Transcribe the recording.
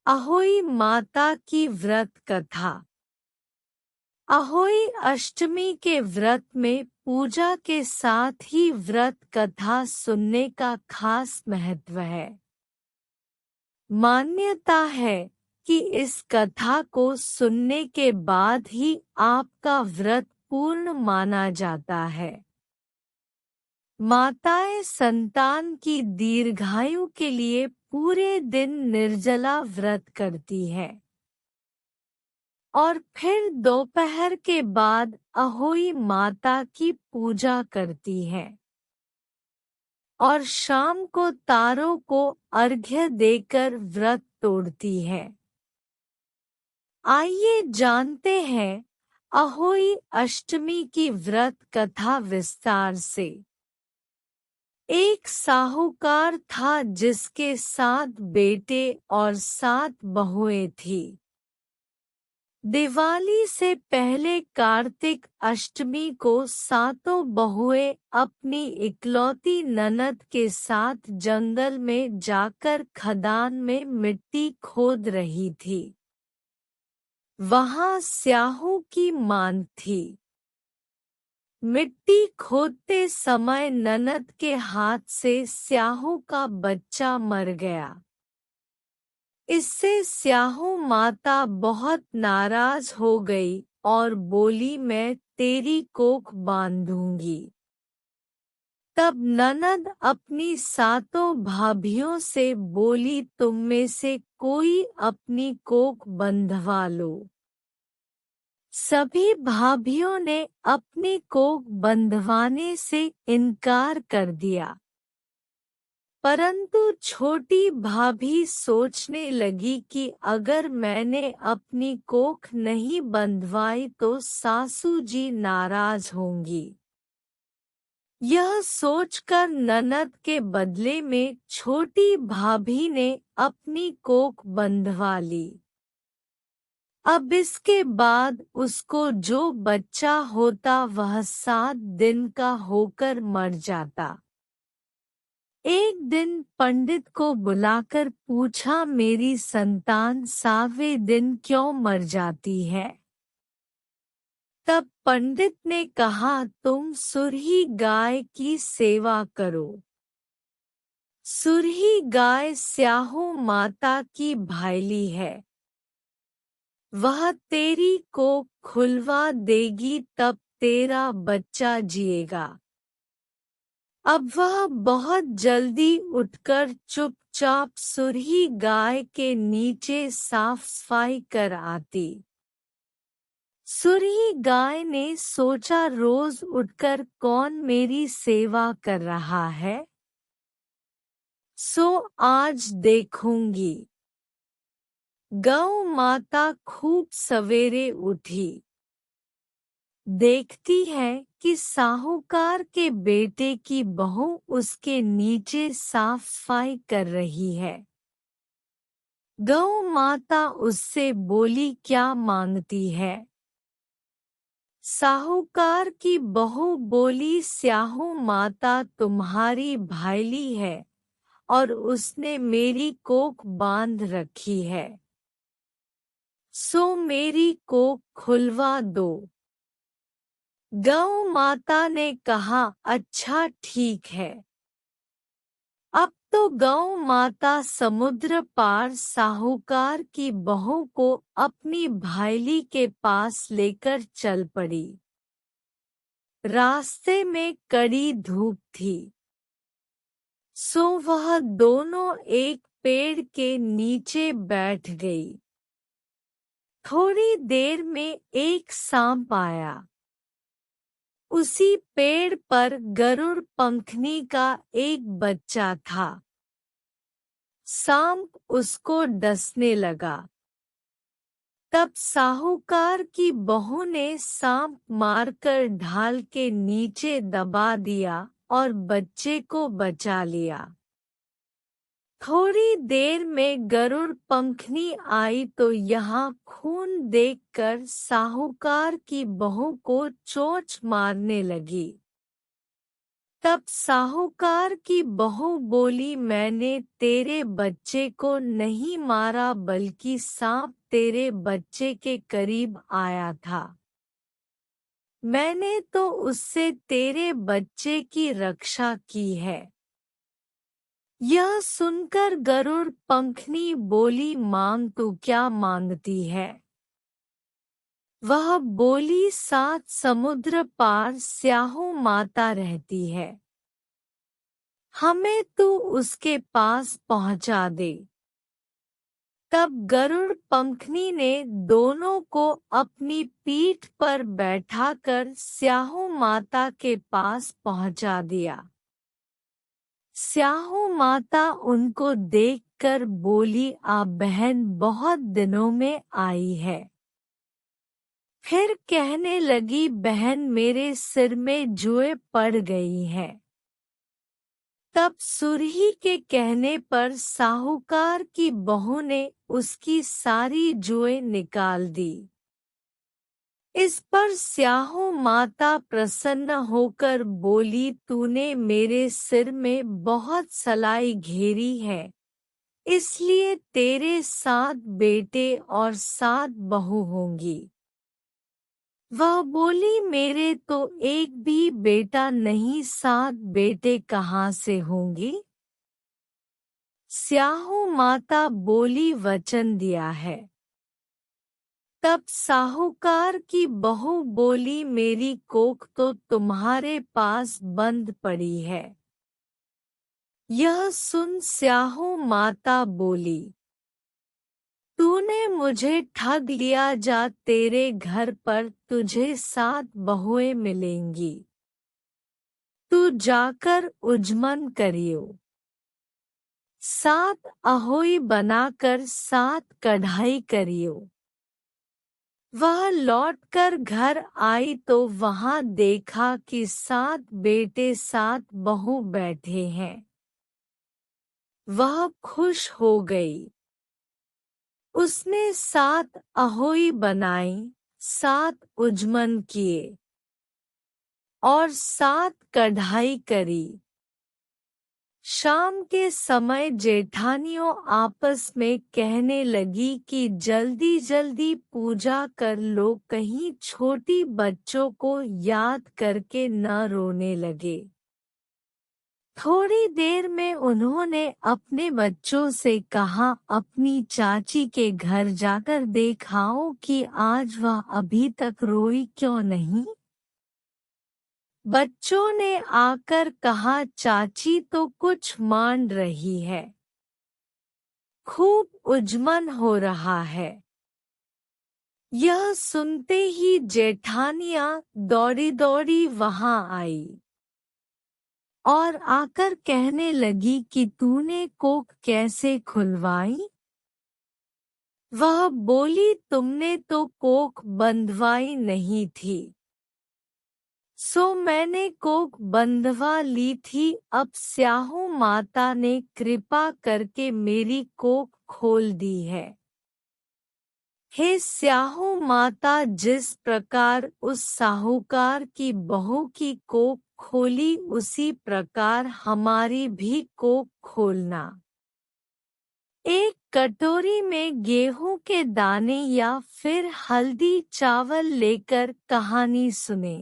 अहोई माता की व्रत कथा। अहोई अष्टमी के व्रत में पूजा के साथ ही व्रत कथा सुनने का खास महत्व है। मान्यता है कि इस कथा को सुनने के बाद ही आपका व्रत पूर्ण माना जाता है। माताएं संतान की दीर्घायु के लिए पूरे दिन निर्जला व्रत करती है और फिर दोपहर के बाद अहोई माता की पूजा करती है और शाम को तारों को अर्घ्य देकर व्रत तोड़ती है। आइए जानते हैं अहोई अष्टमी की व्रत कथा विस्तार से। एक साहूकार था जिसके 7 बेटे और 7 बहुएं थी। दिवाली से पहले कार्तिक अष्टमी को सातों बहुएं अपनी इकलौती ननद के साथ जंगल में जाकर खदान में मिट्टी खोद रही थी। वहां स्याहू की मांग थी। मिट्टी खोदते समय ननद के हाथ से स्याहू का बच्चा मर गया। इससे स्याहू माता बहुत नाराज हो गई और बोली, मैं तेरी कोख बांधूंगी। तब ननद अपनी सातों भाभियों से बोली, तुम में से कोई अपनी कोख बंधवा लो। सभी भाभियों ने अपनी कोख बंधवाने से इनकार कर दिया, परंतु छोटी भाभी सोचने लगी कि अगर मैंने अपनी कोख नहीं बंधवाई तो सासू जी नाराज होंगी। यह सोचकर ननद के बदले में छोटी भाभी ने अपनी कोख बंधवा ली। अब इसके बाद उसको जो बच्चा होता वह 7 दिन का होकर मर जाता। एक दिन पंडित को बुलाकर पूछा, मेरी संतान 7वें दिन क्यों मर जाती है? तब पंडित ने कहा, तुम सुरही गाय की सेवा करो। सुरही गाय स्याहू माता की भाईली है। वह तेरी को खुलवा देगी, तब तेरा बच्चा जिएगा। अब वह बहुत जल्दी उठकर चुपचाप सुरही गाय के नीचे साफ सफाई कर आती। सुरही गाय ने सोचा, रोज उठकर कौन मेरी सेवा कर रहा है, सो आज देखूंगी। गौ माता खूब सवेरे उठी। देखती है कि साहूकार के बेटे की बहू उसके नीचे साफ सफाई कर रही है। गौ माता उससे बोली, क्या मांगती है? साहूकार की बहू बोली, स्याहू माता तुम्हारी भाईली है और उसने मेरी कोख बांध रखी है, सो मेरी कोख खुलवा दो। गौ माता ने कहा, अच्छा ठीक है। अब तो गौ माता समुद्र पार साहूकार की बहू को अपनी भाईली के पास लेकर चल पड़ी। रास्ते में कड़ी धूप थी, सो वह दोनों एक पेड़ के नीचे बैठ गई। थोड़ी देर में एक सांप आया। उसी पेड़ पर गरुड़ पंखनी का एक बच्चा था। सांप उसको डसने लगा। तब साहूकार की बहू ने सांप मारकर ढाल के नीचे दबा दिया और बच्चे को बचा लिया। थोड़ी देर में गरुड़ पंखनी आई तो यहाँ खून देखकर साहूकार की बहू को चोंच मारने लगी। तब साहूकार की बहू बोली, मैंने तेरे बच्चे को नहीं मारा बल्कि सांप तेरे बच्चे के करीब आया था। मैंने तो उससे तेरे बच्चे की रक्षा की है। यह सुनकर गरुड़ पंखनी बोली, मांग तू क्या मांगती है? वह बोली, 7 समुद्र पार स्याहू माता रहती है, हमें तू उसके पास पहुंचा दे। तब गरुड़ पंखनी ने दोनों को अपनी पीठ पर बैठाकर स्याहू माता के पास पहुंचा दिया। स्याहू माता उनको देखकर बोली, आप बहन बहुत दिनों में आई है। फिर कहने लगी, बहन मेरे सिर में जुएं पड़ गई हैं। तब सुरही के कहने पर साहूकार की बहू ने उसकी सारी जुएं निकाल दी। इस पर स्याहू माता प्रसन्न होकर बोली, तूने मेरे सिर में बहुत सलाई घेरी है, इसलिए तेरे 7 बेटे और 7 बहू होंगी। वह बोली, मेरे तो एक भी बेटा नहीं, 7 बेटे कहाँ से होंगी? स्याहू माता बोली, वचन दिया है। तब साहूकार की बहू बोली, मेरी कोख तो तुम्हारे पास बंद पड़ी है। यह सुन स्याहू माता बोली, तूने मुझे ठग लिया, जा तेरे घर पर तुझे 7 बहुएं मिलेंगी। तू जाकर उजमन करियो। 7 अहोई बनाकर 7 कढ़ाई करियो। वह लौटकर घर आई तो वहां देखा कि 7 बेटे 7 बहू बैठे हैं। वह खुश हो गई। उसने 7 अहोई बनाई, 7 उजमन किए और 7 कढ़ाई करी। शाम के समय जेठानियों आपस में कहने लगी कि जल्दी जल्दी पूजा कर लो, कहीं छोटी बच्चों को याद करके न रोने लगे। थोड़ी देर में उन्होंने अपने बच्चों से कहा, अपनी चाची के घर जाकर देखाओ कि आज वह अभी तक रोई क्यों नहीं। बच्चों ने आकर कहा, चाची तो कुछ मान रही है, खूब उजमन हो रहा है। यह सुनते ही जेठानियां दौड़ी दौड़ी वहां आई और आकर कहने लगी कि तूने कोख कैसे खुलवाई? वह बोली, तुमने तो कोख बंधवाई नहीं थी, सो मैंने कोख बंधवा ली थी। अब स्याहू माता ने कृपा करके मेरी कोख खोल दी है। हे स्याहू माता, जिस प्रकार उस साहूकार की बहू की कोख खोली, उसी प्रकार हमारी भी कोख खोलना। एक कटोरी में गेहूं के दाने या फिर हल्दी चावल लेकर कहानी सुने।